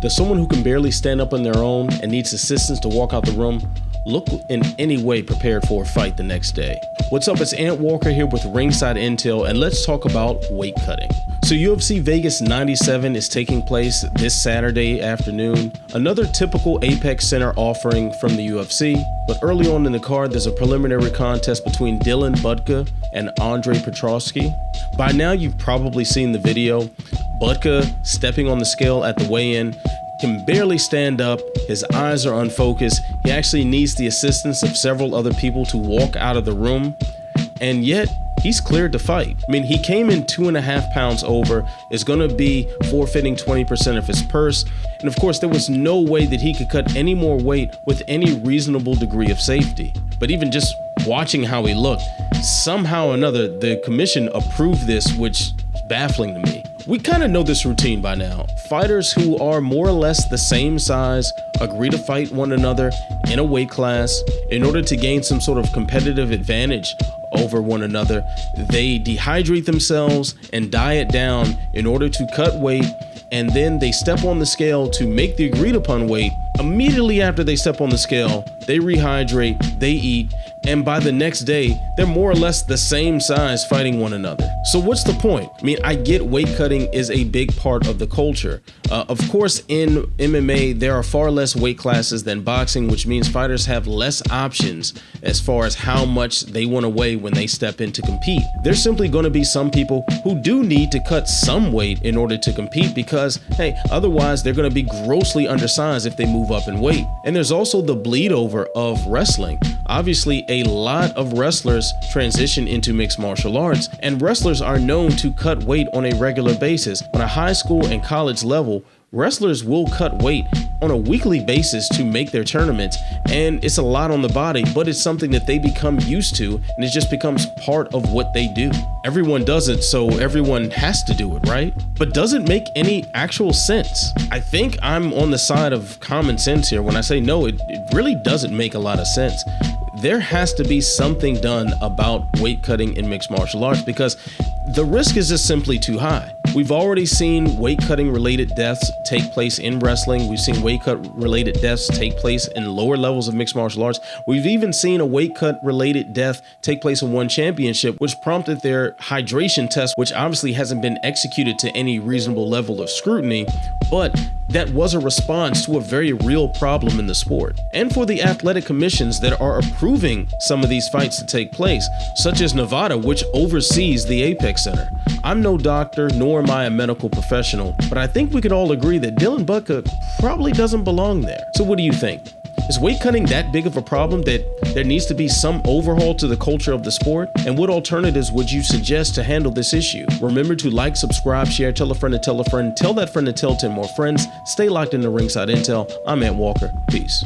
Does someone who can barely stand up on their own and needs assistance to walk out the room look in any way prepared for a fight the next day? What's up, it's Ant Walker here with Ringside Intel, and let's talk about weight cutting. So UFC Vegas 97 is taking place this Saturday afternoon. Another typical Apex Center offering from the UFC, but early on in the card there's a preliminary contest between Budka and Andre Petrosky. By now you've probably seen the video. Budka stepping on the scale at the weigh-in, can barely stand up, his eyes are unfocused, he actually needs the assistance of several other people to walk out of the room, and yet he's cleared to fight. I mean, he came in 2.5 pounds over, is gonna be forfeiting 20% of his purse, and of course there was no way that he could cut any more weight with any reasonable degree of safety. But even just watching how he looked, somehow or another the commission approved this, which is baffling to me. We kind of know this routine by now. Fighters who are more or less the same size agree to fight one another in a weight class in order to gain some sort of competitive advantage over one another. They dehydrate themselves and diet down in order to cut weight, and then they step on the scale to make the agreed upon weight. Immediately after they step on the scale, they rehydrate, they eat, and by the next day, they're more or less the same size fighting one another. So what's the point? I mean, I get weight cutting is a big part of the culture. Of course, in MMA, there are far less weight classes than boxing, which means fighters have less options as far as how much they want to weigh when they step in to compete. There's simply going to be some people who do need to cut some weight in order to compete because, hey, otherwise they're going to be grossly undersized if they move up in weight. And there's also the bleed over of wrestling. Obviously, a lot of wrestlers transition into mixed martial arts, and wrestlers are known to cut weight on a regular basis. On a high school and college level, wrestlers will cut weight on a weekly basis to make their tournaments, and it's a lot on the body, but it's something that they become used to, and it just becomes part of what they do. Everyone does it, so everyone has to do it, right? But does it make any actual sense? I think I'm on the side of common sense here when I say no, it really doesn't make a lot of sense. There has to be something done about weight cutting in mixed martial arts because the risk is just simply too high. We've already seen weight cutting related deaths take place in wrestling. We've seen weight cut related deaths take place in lower levels of mixed martial arts. We've even seen a weight cut related death take place in one championship, which prompted their hydration test, which obviously hasn't been executed to any reasonable level of scrutiny, but that was a response to a very real problem in the sport. And for the athletic commissions that are approving some of these fights to take place, such as Nevada, which oversees the Apex Center. I'm no doctor, nor am I a medical professional, but I think we could all agree that Budka probably doesn't belong there. So what do you think? Is weight cutting that big of a problem that there needs to be some overhaul to the culture of the sport? And what alternatives would you suggest to handle this issue? Remember to like, subscribe, share, tell a friend to tell a friend, tell that friend to tell 10 more friends. Stay locked into Ringside Intel. I'm Ant Walker. Peace.